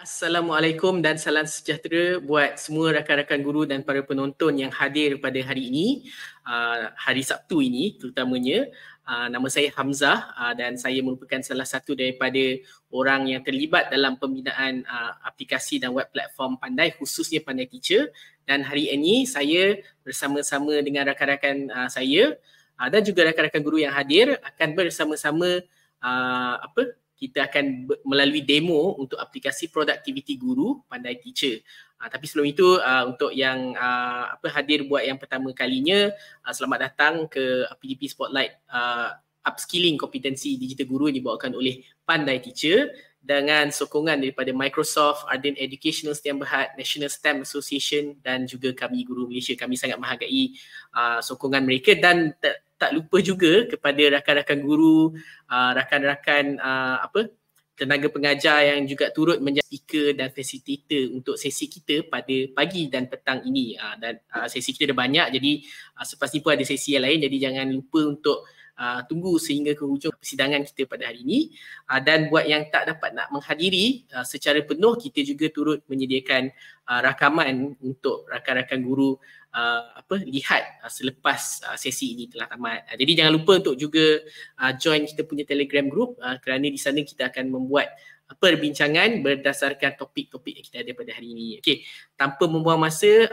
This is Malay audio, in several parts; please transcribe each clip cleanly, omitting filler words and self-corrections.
Assalamualaikum dan salam sejahtera buat semua rakan-rakan guru dan para penonton yang hadir pada hari ini, hari Sabtu ini terutamanya. Nama saya Hamzah dan saya merupakan salah satu daripada orang yang terlibat dalam pembinaan aplikasi dan web platform Pandai, khususnya Pandai Teacher. Dan hari ini saya bersama-sama dengan rakan-rakan saya dan juga rakan-rakan guru yang hadir akan bersama-sama kita akan melalui demo untuk aplikasi Productivity Guru Pandai Teacher. Tapi sebelum itu untuk yang hadir buat yang pertama kalinya, selamat datang ke PDP Spotlight Upskilling Kompetensi Digital Guru yang dibawakan oleh Pandai Teacher dengan sokongan daripada Microsoft, Ardent Educational Sdn Bhd, National STEM Association dan juga kami Guru Malaysia. Kami sangat menghargai sokongan mereka dan tak lupa juga kepada rakan-rakan guru, rakan-rakan tenaga pengajar yang juga turut menjadi speaker dan facilitator untuk sesi kita pada pagi dan petang ini. Dan sesi kita dah banyak, jadi selepas ni pun ada sesi yang lain, jadi jangan lupa untuk tunggu sehingga ke hujung persidangan kita pada hari ini. Dan buat yang tak dapat nak menghadiri secara penuh, kita juga turut menyediakan rakaman untuk rakan-rakan guru lihat selepas sesi ini telah tamat. Jadi jangan lupa untuk juga join kita punya Telegram group kerana di sana kita akan membuat perbincangan berdasarkan topik-topik yang kita ada pada hari ini. Okey, tanpa membuang masa,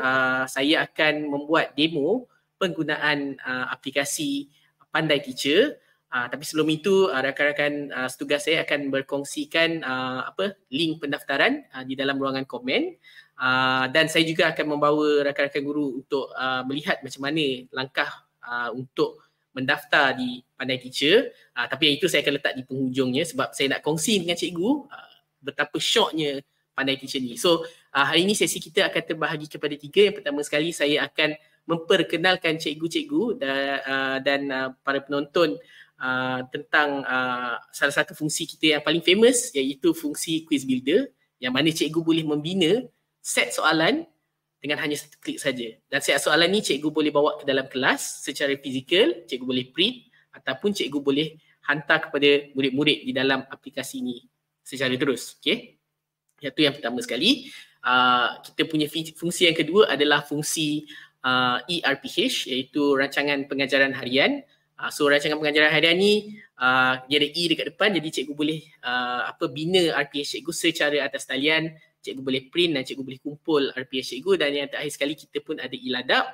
saya akan membuat demo penggunaan aplikasi Pandai Teacher. Tapi sebelum itu rakan-rakan setugas saya akan berkongsikan link pendaftaran di dalam ruangan komen. Dan saya juga akan membawa rakan-rakan guru untuk melihat macam mana langkah untuk mendaftar di Pandai Teacher. Tapi yang itu saya akan letak di penghujungnya sebab saya nak kongsi dengan cikgu betapa syoknya Pandai Teacher ni. So hari ini sesi kita akan terbahagi kepada 3. Yang pertama sekali saya akan memperkenalkan cikgu-cikgu dan para penonton tentang salah satu fungsi kita yang paling famous, iaitu fungsi Quiz Builder, yang mana cikgu boleh membina set soalan dengan hanya satu klik saja. Dan set soalan ni cikgu boleh bawa ke dalam kelas secara fizikal, cikgu boleh print ataupun cikgu boleh hantar kepada murid-murid di dalam aplikasi ini secara terus. Okay? Itu yang pertama sekali. Kita punya fungsi yang kedua adalah fungsi ERPH, iaitu rancangan pengajaran harian. So rancangan pengajaran harian ni dia ada E dekat depan, jadi cikgu boleh bina RPH cikgu secara atas talian. Cikgu boleh print dan cikgu boleh kumpul RPH cikgu. Dan yang terakhir sekali kita pun ada e-ladap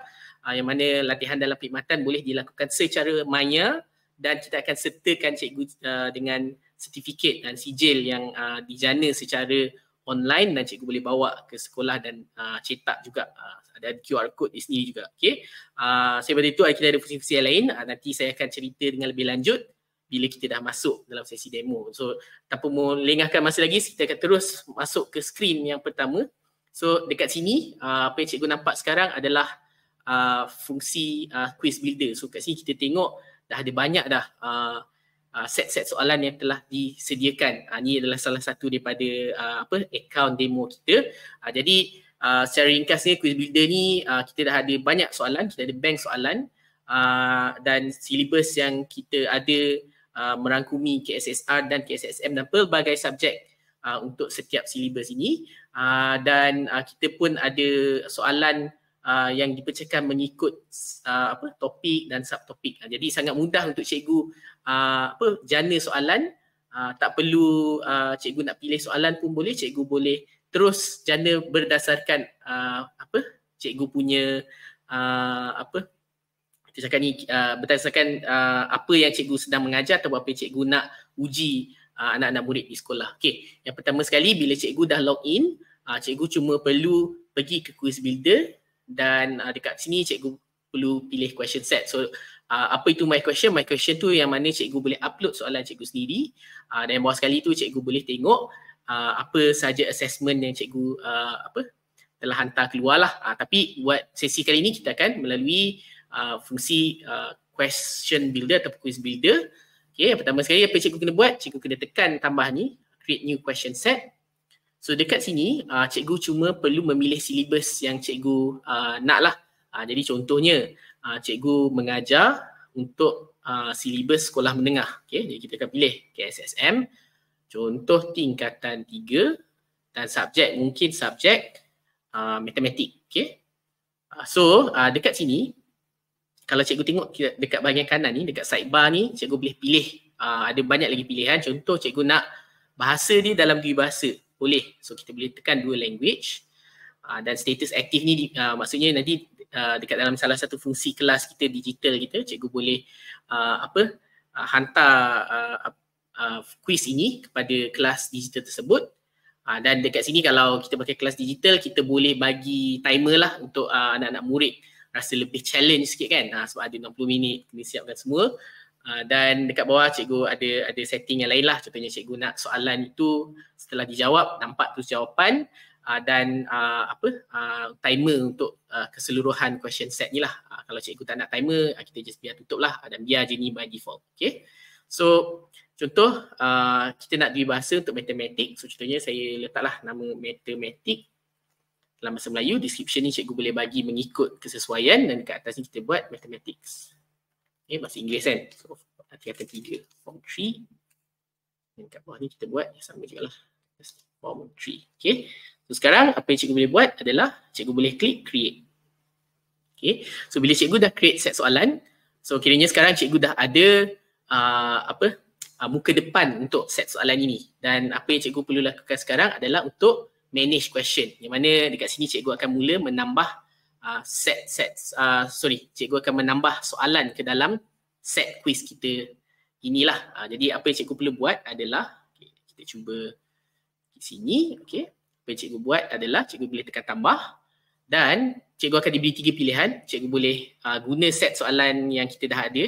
yang mana latihan dalam perkhidmatan boleh dilakukan secara maya dan kita akan sertakan cikgu dengan sertifikat dan sijil yang dijana secara online dan cikgu boleh bawa ke sekolah dan cetak juga. Ada QR code di sini juga. Okay. Selepas itu kita ada fungsi-fungsi yang lain. Nanti saya akan cerita dengan lebih lanjut bila kita dah masuk dalam sesi demo. So tanpa melengahkan masa lagi, kita akan terus masuk ke skrin yang pertama. So dekat sini apa yang cikgu nampak sekarang adalah fungsi Quiz Builder. So kat sini kita tengok dah ada banyak dah set-set soalan yang telah disediakan. Ini adalah salah satu daripada akaun demo kita. Jadi secara ringkasnya Quiz Builder ni kita dah ada banyak soalan, kita ada bank soalan dan silibus yang kita ada merangkumi KSSR dan KSSM dan pelbagai subjek untuk setiap silibus ini. Dan kita pun ada soalan yang dipecahkan mengikut topik dan subtopik. Jadi sangat mudah untuk cikgu jana soalan. Tak perlu cikgu nak pilih soalan pun boleh, cikgu boleh terus jana berdasarkan cikgu punya kita cakap ni berdasarkan apa yang cikgu sedang mengajar atau apa yang cikgu nak uji anak-anak murid di sekolah. Okey, yang pertama sekali bila cikgu dah log in, cikgu cuma perlu pergi ke Quiz Builder dan dekat sini cikgu perlu pilih question set. So apa itu my question? My question tu yang mana cikgu boleh upload soalan cikgu sendiri dan yang bawah sekali tu cikgu boleh tengok apa saja assessment yang cikgu telah hantar keluar lah. Tapi buat sesi kali ini kita akan melalui fungsi question builder atau quiz builder. Okay, yang pertama sekali apa cikgu kena buat? Cikgu kena tekan tambah ni, create new question set. So dekat sini cikgu cuma perlu memilih silibus yang cikgu nak lah. Jadi contohnya cikgu mengajar untuk silibus sekolah menengah. Okay, jadi kita akan pilih KSSM, contoh tingkatan 3, dan subjek mungkin subjek matematik. Okay. So dekat sini, kalau cikgu tengok dekat bahagian kanan ni, dekat sidebar ni, cikgu boleh pilih. Ada banyak lagi pilihan. Contoh cikgu nak bahasa dia dalam dua bahasa. Boleh. So kita boleh tekan dua language. Dan status aktif ni maksudnya nanti dekat dalam salah satu fungsi kelas kita digital kita, cikgu boleh hantar quiz ini kepada kelas digital tersebut. Dan dekat sini kalau kita pakai kelas digital, kita boleh bagi timer lah untuk anak-anak murid rasa lebih challenge sikit kan, sebab ada 60 minit kena siapkan semua. Dan dekat bawah cikgu ada setting yang lain lah. Contohnya cikgu nak soalan itu setelah dijawab nampak terus jawapan, dan timer untuk keseluruhan question set ni lah. Kalau cikgu tak nak timer, kita just biar tutup lah dan biar je ni by default. Okay. So contoh kita nak dua bahasa untuk matematik. So contohnya saya letaklah nama matematik dalam bahasa Melayu. Description ni cikgu boleh bagi mengikut kesesuaian, dan dekat atas ni kita buat mathematics. Okay, bahasa Inggeris kan. So tingkatan 3 form 3. Dan kat bawah ni kita buat sama juga lah, form 3. Okay. So sekarang apa yang cikgu boleh buat adalah cikgu boleh klik create. Okay. So bila cikgu dah create set soalan, so kiranya sekarang cikgu dah ada muka depan untuk set soalan ini. Dan apa yang cikgu perlu lakukan sekarang adalah untuk manage question. Yang mana dekat sini cikgu akan mula menambah cikgu akan menambah soalan ke dalam set quiz kita inilah. Jadi apa yang cikgu perlu buat adalah, kita cuba di sini. Okay. Apa yang cikgu buat adalah cikgu boleh tekan tambah, dan cikgu akan diberi 3 pilihan. Cikgu boleh guna set soalan yang kita dah ada,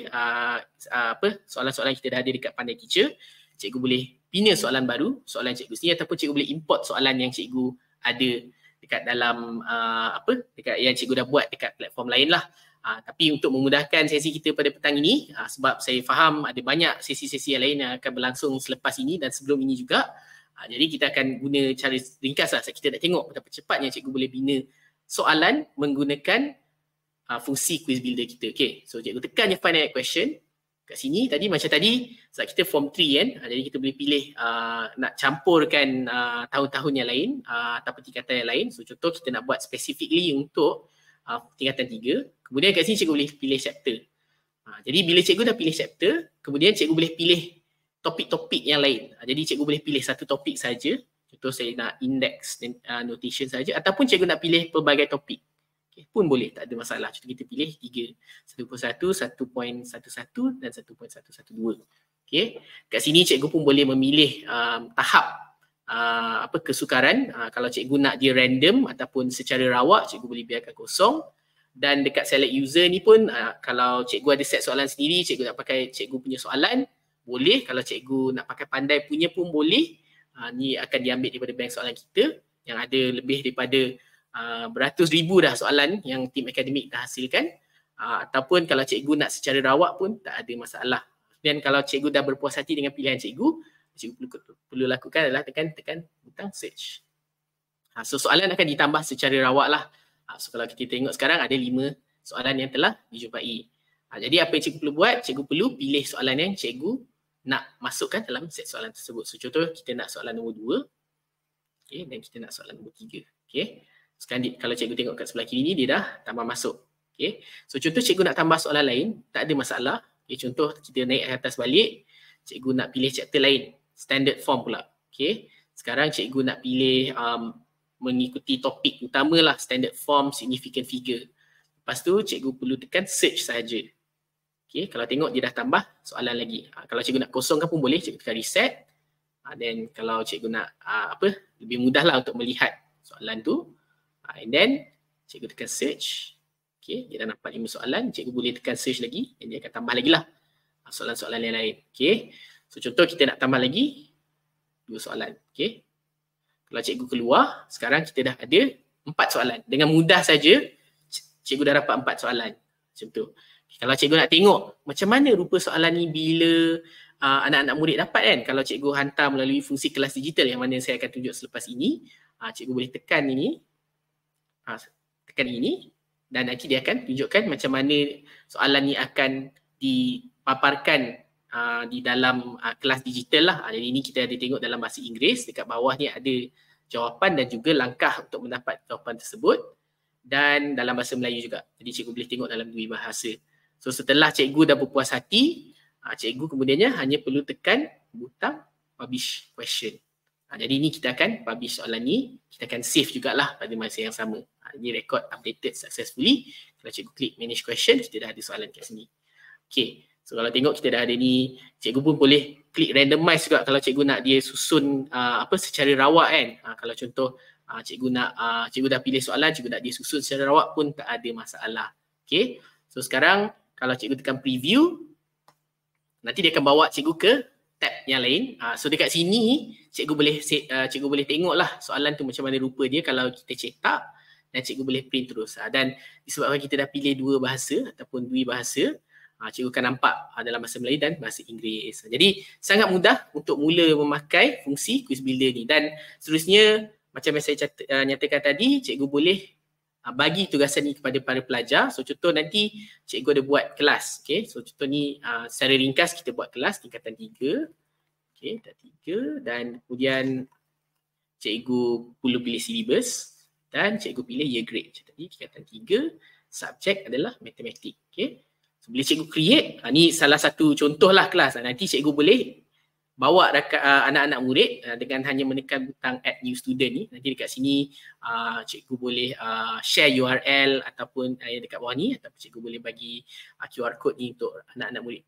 soalan-soalan yang kita dah ada dekat Pandai Teacher. Cikgu boleh bina soalan baru, soalan cikgu sendiri, ataupun cikgu boleh import soalan yang cikgu ada dekat dalam dekat yang cikgu dah buat dekat platform lain lah. Tapi untuk memudahkan sesi kita pada petang ini, sebab saya faham ada banyak sesi-sesi yang lain yang akan berlangsung selepas ini dan sebelum ini juga, jadi kita akan guna cara ringkas lah. Kita nak tengok betapa cepatnya cikgu boleh bina soalan menggunakan fungsi quiz builder kita. Okay, so cikgu tekan je finite question. Kat sini tadi macam tadi, sebab kita form 3 kan, jadi kita boleh pilih nak campurkan tahun-tahun yang lain ataupun tingkatan yang lain. So contoh kita nak buat specifically untuk tingkatan 3. Kemudian kat sini cikgu boleh pilih chapter. Jadi bila cikgu dah pilih chapter, kemudian cikgu boleh pilih topik-topik yang lain. Jadi cikgu boleh pilih satu topik saja. Contoh saya nak index notation saja, ataupun cikgu nak pilih pelbagai topik. Okay, pun boleh, tak ada masalah. Contoh kita pilih 3, 1.1, 1.11 dan 1.112. Okay. Kat sini cikgu pun boleh memilih tahap kesukaran. Kalau cikgu nak dia random ataupun secara rawak, cikgu boleh biarkan kosong. Dan dekat select user ni pun, kalau cikgu ada set soalan sendiri, cikgu nak pakai cikgu punya soalan, boleh. Kalau cikgu nak pakai Pandai punya pun boleh. Ni akan diambil daripada bank soalan kita yang ada lebih daripada beratus ribu dah soalan yang tim akademik dah hasilkan. Ataupun kalau cikgu nak secara rawak pun tak ada masalah. Dan kalau cikgu dah berpuas hati dengan pilihan cikgu, cikgu perlu lakukan adalah tekan butang search. So soalan akan ditambah secara rawak lah. So kalau kita tengok sekarang ada 5 soalan yang telah dijumpai. Jadi apa yang cikgu perlu buat? Cikgu perlu pilih soalan yang cikgu nak masukkan dalam set soalan tersebut. So contoh kita nak soalan nombor 2. Okay, dan kita nak soalan nombor 3. Okay. Sekarang kalau cikgu tengok kat sebelah kiri ni, dia dah tambah masuk. Okay. So contoh cikgu nak tambah soalan lain, tak ada masalah. Okay, contoh kita naik ke atas balik, cikgu nak pilih chapter lain, standard form pula. Okay. Sekarang cikgu nak pilih mengikuti topik utama lah, standard form, significant figure. Lepas tu cikgu perlu tekan search saja. Okay, kalau tengok dia dah tambah soalan lagi. Kalau cikgu nak kosongkan pun boleh, cikgu tekan reset. Dan kalau cikgu nak lebih mudah lah untuk melihat soalan tu, and then cikgu tekan search. Okay, dia dah nampak 5 soalan, cikgu boleh tekan search lagi dan dia akan tambah lagi lah soalan-soalan yang lain. Okay, so contoh kita nak tambah lagi 2 soalan. Okay, kalau cikgu keluar, sekarang kita dah ada 4 soalan. Dengan mudah saja cikgu dah dapat 4 soalan. Macam tu. Kalau cikgu nak tengok macam mana rupa soalan ni bila anak-anak murid dapat kan, kalau cikgu hantar melalui fungsi kelas digital yang mana saya akan tunjuk selepas ini, cikgu boleh tekan ini, dan nanti dia akan tunjukkan macam mana soalan ni akan dipaparkan di dalam kelas digital lah. Jadi ini kita ada tengok dalam bahasa Inggeris, dekat bawah ni ada jawapan dan juga langkah untuk mendapat jawapan tersebut, dan dalam bahasa Melayu juga. Jadi cikgu boleh tengok dalam dua bahasa. So setelah cikgu dah berpuas hati, cikgu kemudiannya hanya perlu tekan butang publish question. Jadi ni kita akan publish soalan ni, kita akan save jugalah pada masa yang sama. Ini record updated successfully. Kalau cikgu klik manage question, kita dah ada soalan kat sini. Okay, so kalau tengok kita dah ada ni, cikgu pun boleh klik randomize juga kalau cikgu nak dia susun secara rawak kan. Kalau contoh cikgu nak cikgu dah pilih soalan, cikgu nak dia susun secara rawak pun tak ada masalah. Okay, so sekarang kalau cikgu tekan preview, nanti dia akan bawa cikgu ke tab yang lain. So dekat sini cikgu boleh tengoklah soalan tu macam mana rupa dia kalau kita cetak, dan cikgu boleh print terus. Dan disebabkan kita dah pilih dua bahasa ataupun dua bahasa, cikgu akan nampak dalam bahasa Melayu dan bahasa Inggeris. Jadi sangat mudah untuk mula memakai fungsi quiz builder ni. Dan seterusnya macam yang saya nyatakan tadi, cikgu boleh bagi tugasan ni kepada para pelajar. So contoh nanti cikgu ada buat kelas. Okay, so contoh ni secara ringkas kita buat kelas tingkatan 3. Okay, tingkatan 3, dan kemudian cikgu perlu pilih syllabus dan cikgu pilih year grade. Jadi tingkatan 3, subjek adalah matematik. Okay, so bila cikgu create, ni salah satu contohlah kelas. Nanti cikgu boleh bawa anak-anak murid dengan hanya menekan butang add new student ni. Nanti dekat sini cikgu boleh share URL ataupun yang dekat bawah ni, ataupun cikgu boleh bagi QR code ni untuk anak-anak murid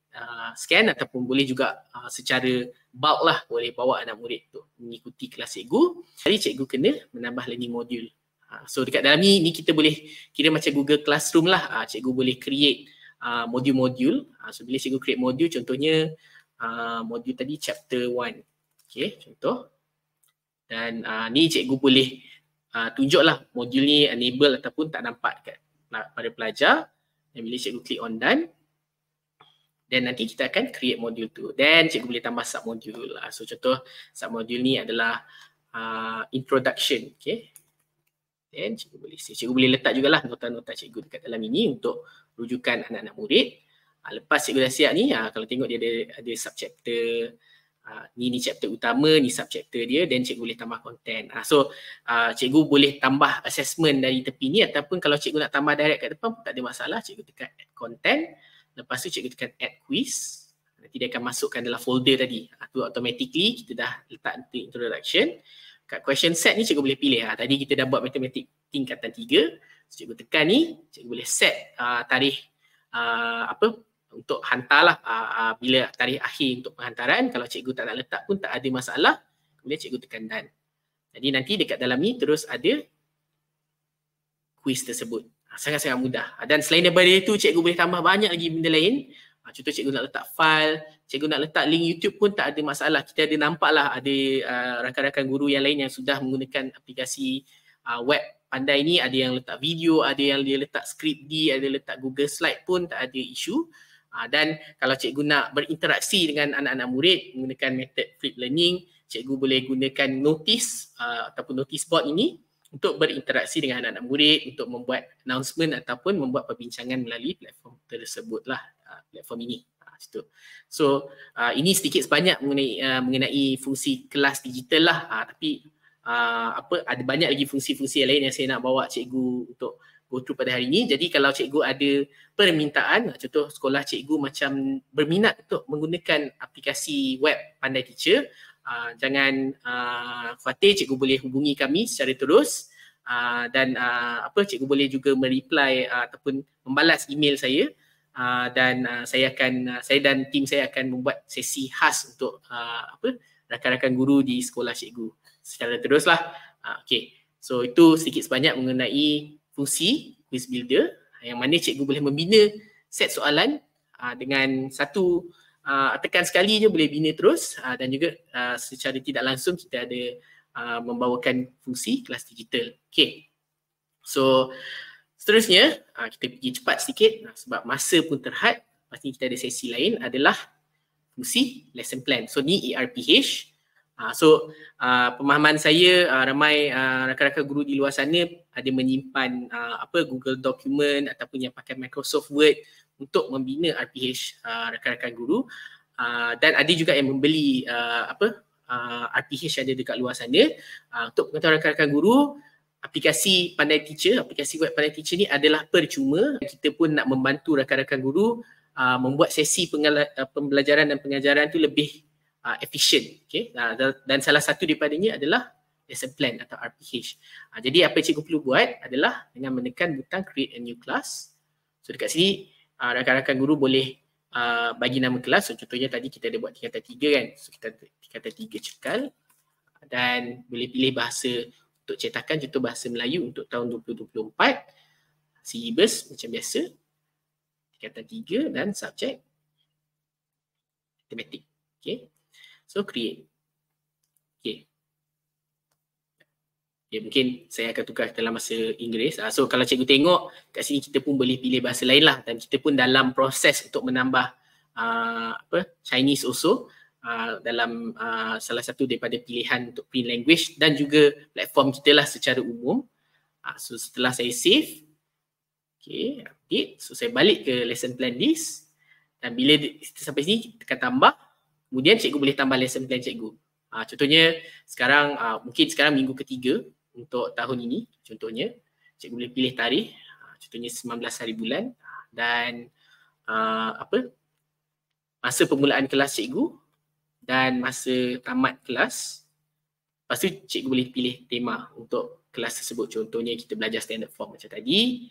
scan, ataupun boleh juga secara bulk lah boleh bawa anak murid untuk mengikuti kelas cikgu. Jadi cikgu kena menambah learning module. So dekat dalam ni kita boleh kira macam Google Classroom lah. Cikgu boleh create modul-modul. So bila cikgu create modul, contohnya modul tadi chapter 1. Okay, contoh. Dan ni cikgu boleh tunjuklah modul ni enable ataupun tak nampak dekat pada pelajar. Dan bila cikgu klik on done, dan nanti kita akan create modul tu. Dan cikgu boleh tambah sub-modul. So contoh sub-modul ni adalah introduction. Okay. Dan cikgu boleh letak jugalah nota-nota cikgu dekat dalam ini untuk rujukan anak-anak murid. Lepas cikgu dah siap ni, kalau tengok dia ada subchapter, ni chapter utama, ni subchapter dia, dan cikgu boleh tambah konten. So cikgu boleh tambah assessment dari tepi ni, ataupun kalau cikgu nak tambah direct kat depan pun tak ada masalah. Cikgu tekan add content, lepas tu cikgu tekan add quiz, nanti dia akan masukkan dalam folder tadi. Tu automatically kita dah letak introduction. Kat question set ni cikgu boleh pilih. Tadi kita dah buat matematik tingkatan 3, so, cikgu tekan ni, cikgu boleh set tarikh untuk hantarlah bila tarikh akhir untuk penghantaran. Kalau cikgu tak nak letak pun tak ada masalah. Kemudian cikgu tekan done. Jadi nanti dekat dalam ni terus ada quiz tersebut. Sangat-sangat mudah. Dan selain daripada itu, cikgu boleh tambah banyak lagi benda lain. Contoh cikgu nak letak file, cikgu nak letak link YouTube pun tak ada masalah. Kita ada nampaklah ada rakan-rakan guru yang lain yang sudah menggunakan aplikasi web Pandai ni, ada yang letak video, ada yang dia letak skrip D, ada letak Google Slide pun tak ada isu. Dan kalau cikgu nak berinteraksi dengan anak-anak murid menggunakan method flip learning, cikgu boleh gunakan notice ataupun notice board ini untuk berinteraksi dengan anak-anak murid, untuk membuat announcement ataupun membuat perbincangan melalui platform tersebutlah, platform ini. So ini sedikit sebanyak mengenai fungsi kelas digital lah. Tapi ada banyak lagi fungsi-fungsi yang lain yang saya nak bawa cikgu untuk go through pada hari ini. Jadi kalau cikgu ada permintaan, contoh sekolah cikgu macam berminat untuk menggunakan aplikasi web Pandai Teacher, jangan khawatir, cikgu boleh hubungi kami secara terus, dan cikgu boleh juga mereply ataupun membalas email saya, dan saya dan tim saya akan membuat sesi khas untuk rakan-rakan guru di sekolah cikgu secara teruslah. Okay, so itu sedikit sebanyak mengenai fungsi quiz builder yang mana cikgu boleh membina set soalan dengan satu tekan sekali je boleh bina terus, dan juga secara tidak langsung kita ada membawakan fungsi kelas digital. Okay, so seterusnya kita pergi cepat sedikit sebab masa pun terhad. Pasti kita ada sesi lain adalah fungsi lesson plan. So ni ERPH. So pemahaman saya, ramai rakan-rakan guru di luar sana ada menyimpan Google Document ataupun yang pakai Microsoft Word untuk membina RPH rakan-rakan guru, dan ada juga yang membeli RPH ada dekat luar sana. Untuk pengetahuan rakan-rakan guru, aplikasi Pandai Teacher, aplikasi web Pandai Teacher ni adalah percuma. Kita pun nak membantu rakan-rakan guru membuat sesi pembelajaran dan pengajaran tu lebih efisien. Okay? Dan salah satu daripadanya adalah lesson plan atau RPH. Jadi apa yang cikgu perlu buat adalah dengan menekan butang create a new class. So dekat sini rakan-rakan guru boleh bagi nama kelas. So contohnya tadi kita ada buat tingkatan 3 kan. So kita tingkatan 3 cekal dan boleh pilih bahasa untuk cetakan, contoh bahasa Melayu untuk tahun 2024. Syllabus macam biasa. Tingkatan 3 dan subjek matematik. Okay. So create. Okay. Okay, mungkin saya akan tukar dalam bahasa Inggeris. So kalau cikgu tengok kat sini kita pun boleh pilih bahasa lain lah, dan kita pun dalam proses untuk menambah Chinese also dalam salah satu daripada pilihan untuk print language dan juga platform kita lah secara umum. So setelah saya save, okay, update. So saya balik ke lesson plan list, dan bila kita sampai sini tekan tambah, kemudian cikgu boleh tambah lesson plan cikgu. Contohnya sekarang mungkin sekarang minggu ketiga untuk tahun ini, contohnya cikgu boleh pilih tarikh, contohnya 19 hari bulan, dan masa permulaan kelas cikgu dan masa tamat kelas. Lepas tu cikgu boleh pilih tema untuk kelas tersebut. Contohnya kita belajar standard form macam tadi.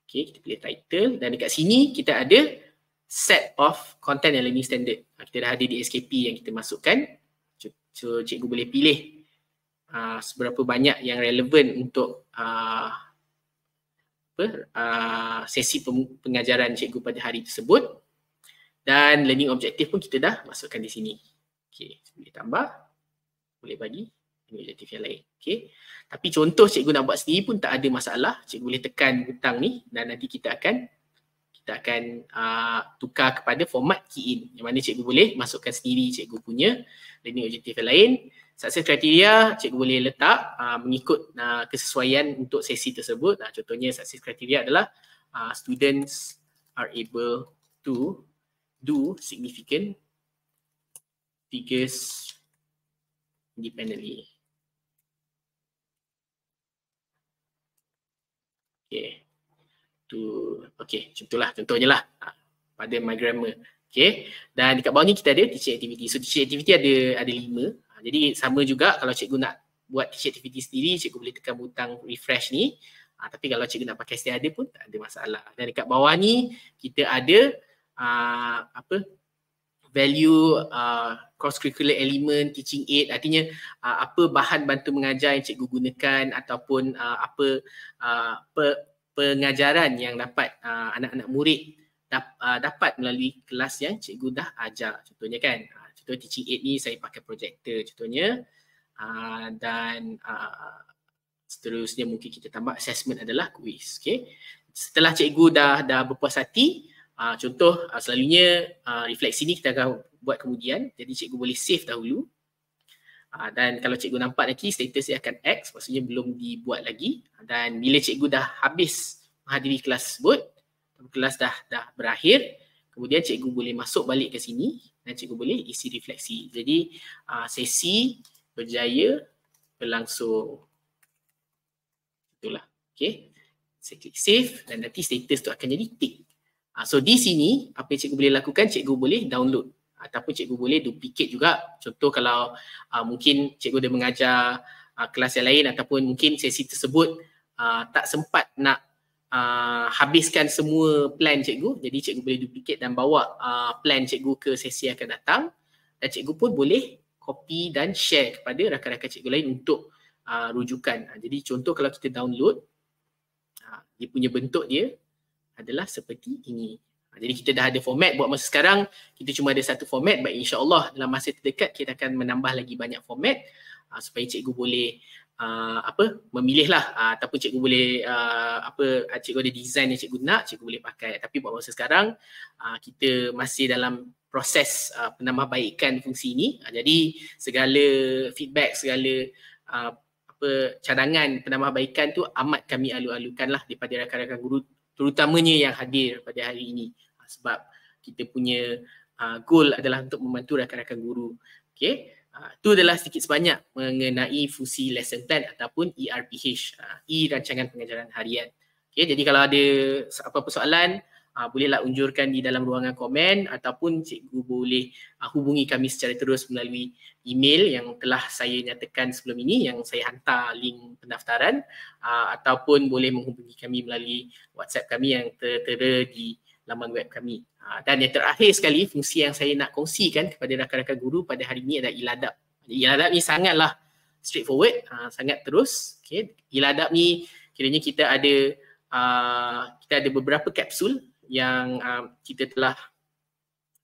Okay, kita pilih title, dan dekat sini kita ada set of content and learning standard. Kita dah ada di SKP yang kita masukkan. So cikgu boleh pilih seberapa banyak yang relevan untuk sesi pengajaran cikgu pada hari tersebut, dan learning objective pun kita dah masukkan di sini. Okay, boleh tambah, boleh bagi learning objective yang lain. Okay. Tapi contoh cikgu nak buat sendiri pun tak ada masalah. Cikgu boleh tekan butang ni dan nanti kita akan tukar kepada format key in, yang mana cikgu boleh masukkan sendiri cikgu punya learning objective yang lain. Success criteria cikgu boleh letak mengikut kesesuaian untuk sesi tersebut. Contohnya success criteria adalah students are able to do significant figures independently. Okay, contohnya lah pada my grammar. Okay, dan dekat bawah ni kita ada teaching activity. So teaching activity ada 5. Jadi sama juga kalau cikgu nak buat teaching activity sendiri, cikgu boleh tekan butang refresh ni. Tapi kalau cikgu nak pakai setiada pun tak ada masalah. Dan dekat bawah ni kita ada value cross curricular element, teaching aid, artinya apa bahan bantu mengajar yang cikgu gunakan, ataupun pengajaran yang dapat anak-anak murid dapat melalui kelas yang cikgu dah ajar. Contohnya kan, contoh teaching aid ni saya pakai projector contohnya, dan seterusnya mungkin kita tambah assessment adalah quiz. Okay. Setelah cikgu dah berpuas hati, contoh selalunya refleksi ni kita akan buat kemudian, jadi cikgu boleh save dahulu. Dan kalau cikgu nampak nanti status dia akan X, maksudnya belum dibuat lagi. Dan bila cikgu dah habis menghadiri kelas tersebut, kelas dah berakhir, kemudian cikgu boleh masuk balik ke sini dan cikgu boleh isi refleksi. Jadi sesi berjaya berlangsung. Itulah. Okay. Saya klik save dan nanti status tu akan jadi tick. So di sini apa yang cikgu boleh lakukan, cikgu boleh download ataupun cikgu boleh duplicate juga. Contoh kalau mungkin cikgu dah mengajar kelas yang lain, ataupun mungkin sesi tersebut tak sempat nak habiskan semua plan cikgu, jadi cikgu boleh duplicate dan bawa plan cikgu ke sesi yang akan datang, dan cikgu pun boleh copy dan share kepada rakan-rakan cikgu lain untuk rujukan. Jadi contoh kalau kita download, dia punya bentuk dia adalah seperti ini. Jadi kita dah ada format buat masa sekarang, kita cuma ada satu format. Baik, insya-Allah dalam masa terdekat kita akan menambah lagi banyak format supaya cikgu boleh memilih lah, ataupun cikgu boleh cikgu ada design yang cikgu nak, cikgu boleh pakai. Tapi buat masa sekarang kita masih dalam proses penambahbaikan fungsi ini. Jadi segala feedback, segala cadangan penambahbaikan tu amat kami alu-alukan lah daripada rakan-rakan guru, terutamanya yang hadir pada hari ini, sebab kita punya goal adalah untuk membantu rakan-rakan guru. Okay. Itu adalah sedikit sebanyak mengenai fungsi lesson plan ataupun ERPH, rancangan pengajaran harian. Okay, jadi kalau ada apa-apa soalan, bolehlah unjurkan di dalam ruangan komen ataupun cikgu boleh hubungi kami secara terus melalui email yang telah saya nyatakan sebelum ini, yang saya hantar link pendaftaran, ataupun boleh menghubungi kami melalui WhatsApp kami yang tertera di laman web kami. Dan yang terakhir sekali, fungsi yang saya nak kongsikan kepada rakan-rakan guru pada hari ini adalah iladab. Iladab ni sangatlah straightforward, sangat terus. Okay. Iladab ni kiranya kita ada beberapa kapsul yang kita telah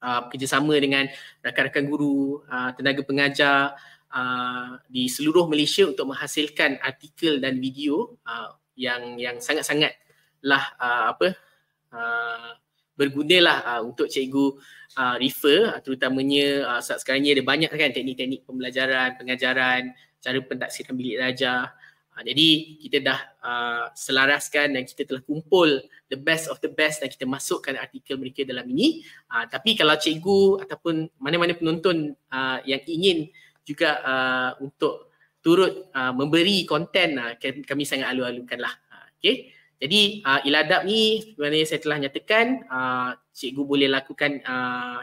bekerjasama dengan rakan-rakan guru, tenaga pengajar di seluruh Malaysia untuk menghasilkan artikel dan video yang sangat-sangatlah bergunalah untuk cikgu refer, terutamanya sekarang ni ada banyak kan teknik-teknik pembelajaran, pengajaran, cara pentaksiran bilik darjah. Jadi kita dah selaraskan dan kita telah kumpul the best of the best dan kita masukkan artikel mereka dalam ini. Tapi kalau cikgu ataupun mana-mana penonton yang ingin juga untuk turut memberi konten, kami sangat alu-alukanlah. Okay. Jadi iladab ni sebenarnya saya telah nyatakan, cikgu boleh lakukan,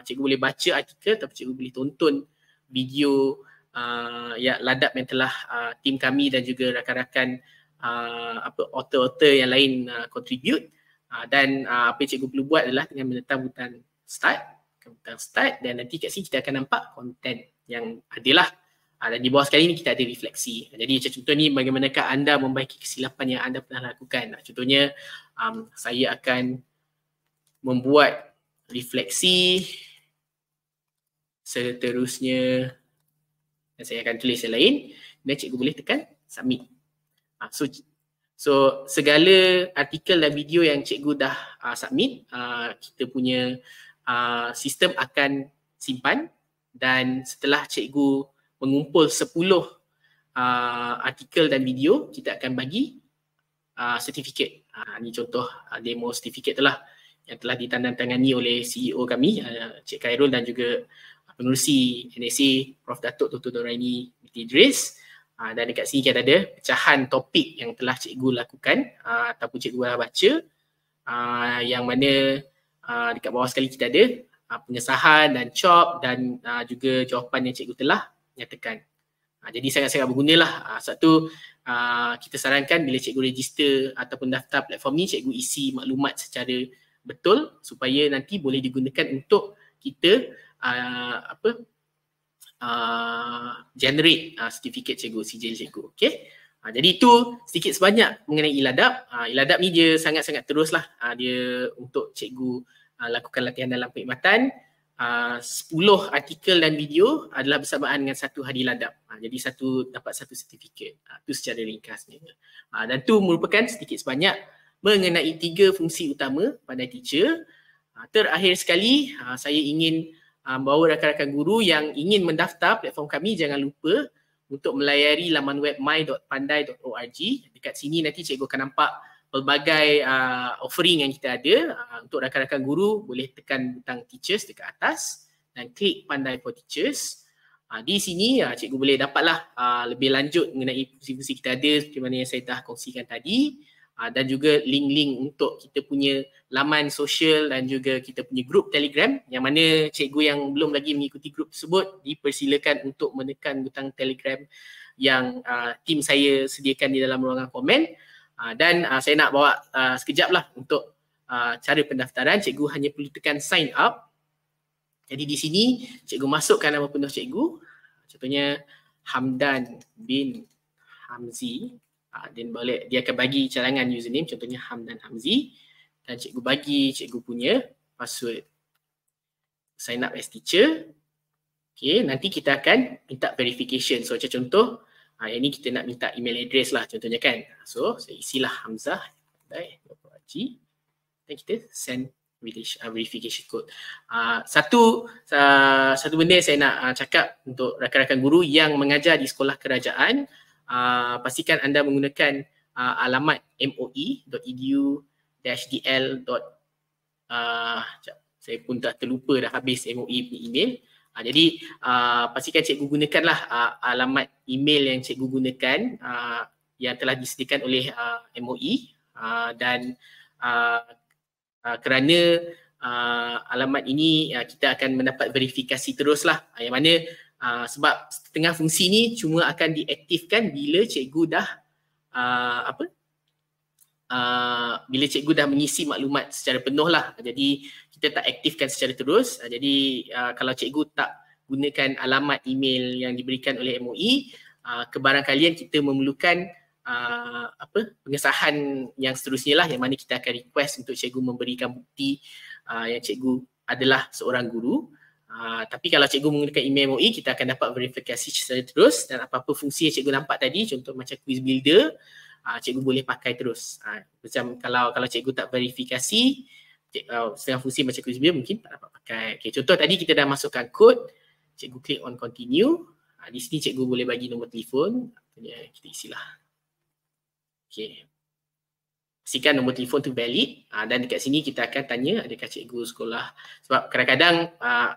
cikgu boleh baca artikel tapi cikgu boleh tonton video ladab yang telah tim kami dan juga rakan-rakan author-author yang lain contribute, dan apa yang cikgu perlu buat adalah dengan menekan butang start dan nanti kat sini kita akan nampak konten yang adalah. Dan di bawah sekali ni kita ada refleksi. Jadi macam contoh ni, bagaimanakah anda membaiki kesilapan yang anda pernah lakukan. Contohnya saya akan membuat refleksi, seterusnya dan saya akan tulis yang lain dan cikgu boleh tekan submit. So segala artikel dan video yang cikgu dah submit, kita punya sistem akan simpan, dan setelah cikgu mengumpul 10 artikel dan video, kita akan bagi sertifikat. Ini contoh demo sertifikat telah yang telah ditandantangani oleh CEO kami, Cik Khairul, dan juga pengerusi NSA Prof Datuk Dr. Noraini binti Idris. Dan dekat sini kita ada pecahan topik yang telah cikgu lakukan ataupun cikgu dah baca, yang mana dekat bawah sekali kita ada pengesahan dan CHOP dan juga jawapan yang cikgu telah nyatakan. Jadi sangat-sangat bergunalah. Satu, kita sarankan bila cikgu register ataupun daftar platform ni, cikgu isi maklumat secara betul supaya nanti boleh digunakan untuk kita generate sertifikat cikgu, sijil cikgu. Okay? Jadi itu sedikit sebanyak mengenai iladab. Iladab ni dia sangat-sangat teruslah. Dia untuk cikgu lakukan latihan dalam perkhidmatan. 10 artikel dan video adalah bersamaan dengan satu hari ladab. Jadi dapat satu sertifikat. Itu secara ringkasnya. Dan itu merupakan sedikit sebanyak mengenai 3 fungsi utama pandai teacher. Terakhir sekali, saya ingin bawa rakan-rakan guru yang ingin mendaftar platform kami, jangan lupa untuk melayari laman web my.pandai.org. Dekat sini nanti cikgu akan nampak pelbagai offering yang kita ada. Untuk rakan-rakan guru boleh tekan butang teachers dekat atas dan klik Pandai for Teachers. Di sini cikgu boleh dapatlah lebih lanjut mengenai fungsi-fungsi kita ada seperti mana yang saya dah kongsikan tadi, dan juga link-link untuk kita punya laman sosial dan juga kita punya grup Telegram, yang mana cikgu yang belum lagi mengikuti grup tersebut dipersilakan untuk menekan butang Telegram yang tim saya sediakan di dalam ruangan komen. Dan saya nak bawa sekejap lah untuk cara pendaftaran. Cikgu hanya perlu tekan sign up. Jadi di sini cikgu masukkan nama penuh cikgu. Contohnya Hamdan bin Hamzi. Dan dia akan bagi cadangan username, contohnya Hamdan Hamzi. Dan cikgu bagi cikgu punya password. Sign up as teacher. Okay, nanti kita akan minta verification. So macam contoh, yang ni kita nak minta email address lah contohnya kan. So saya isilah Hamzah dan kita send verification code. Satu benda yang saya nak cakap untuk rakan-rakan guru yang mengajar di sekolah kerajaan, pastikan anda menggunakan alamat moi.edu-dl. Saya pun dah terlupa dah habis MOE punya email. Jadi pastikan cikgu gunakanlah alamat email yang cikgu gunakan yang telah disediakan oleh MOE dan kerana alamat ini kita akan mendapat verifikasi teruslah, yang mana sebab setengah fungsi ni cuma akan diaktifkan bila cikgu dah bila cikgu dah mengisi maklumat secara penuh lah. Jadi kita tak aktifkan secara terus. Jadi kalau cikgu tak gunakan alamat email yang diberikan oleh MOE, kebarangkalian kita memerlukan pengesahan yang seterusnya lah, yang mana kita akan request untuk cikgu memberikan bukti yang cikgu adalah seorang guru. Tapi kalau cikgu menggunakan email MOE, kita akan dapat verifikasi secara terus, dan apa-apa fungsi yang cikgu nampak tadi, contoh macam quiz builder, cikgu boleh pakai terus. Macam kalau cikgu tak verifikasi setengah fungsi macam quiz builder mungkin tak dapat pakai. Okay, contoh tadi kita dah masukkan kod, cikgu klik on continue. Di sini cikgu boleh bagi nombor telefon, kita isilah. Okay. Pastikan nombor telefon tu valid, dan dekat sini kita akan tanya adakah cikgu sekolah, sebab kadang-kadang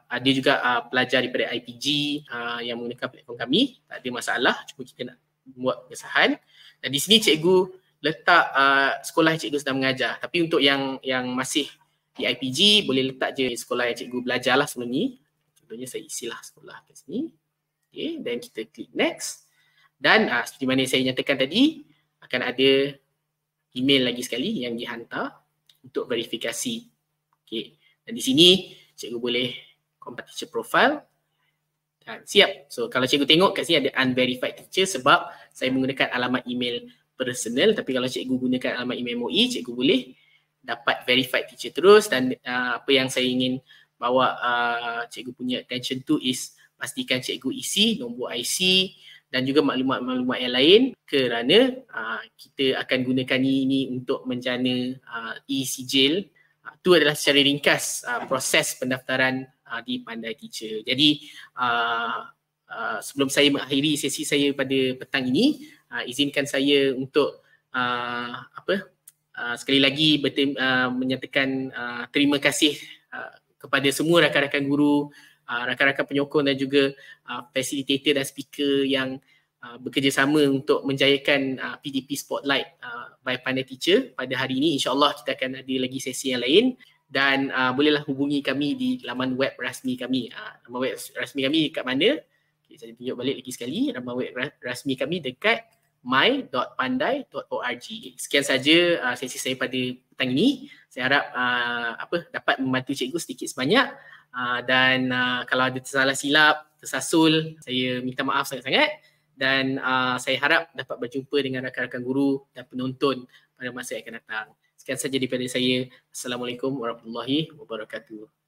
ada juga pelajar daripada IPG yang menggunakan platform kami, tak ada masalah, cuma kita nak buat pengesahan. Dan di sini cikgu letak sekolah yang cikgu sedang mengajar. Tapi untuk yang masih di IPG, boleh letak je sekolah yang cikgu belajar lah sebelum ni. Contohnya saya isilah sekolah kat sini. Okay, dan kita klik next. Dan seperti mana saya nyatakan tadi, akan ada email lagi sekali yang dihantar untuk verifikasi. Okay. Dan di sini cikgu boleh combat teacher profile. Dan siap. So kalau cikgu tengok kat sini ada unverified teacher sebab saya menggunakan alamat email personal. Tapi kalau cikgu gunakan alamat email MOE, cikgu boleh dapat verified teacher terus. Dan apa yang saya ingin bawa cikgu punya attention to is pastikan cikgu isi nombor IC dan juga maklumat-maklumat yang lain, kerana kita akan gunakan ini untuk menjana e-sijil. Itu adalah secara ringkas proses pendaftaran di Pandai Teacher. Jadi sebelum saya mengakhiri sesi saya pada petang ini, izinkan saya untuk sekali lagi menyatakan terima kasih kepada semua rakan-rakan guru, rakan-rakan penyokong dan juga facilitator dan speaker yang bekerjasama untuk menjayakan PDP Spotlight by Pandai Teacher pada hari ini. InsyaAllah kita akan ada lagi sesi yang lain, dan bolehlah hubungi kami di laman web rasmi kami. Laman web rasmi kami dekat mana? Okay, saya tunjuk balik lagi sekali. Laman web rasmi kami dekat my.pandai.org. Sekian saja sesi saya pada petang ini. Saya harap dapat membantu cikgu sedikit sebanyak, dan kalau ada tersalah silap, tersasul, saya minta maaf sangat-sangat, dan saya harap dapat berjumpa dengan rakan-rakan guru dan penonton pada masa yang akan datang. Sekian saja daripada saya. Assalamualaikum warahmatullahi wabarakatuh.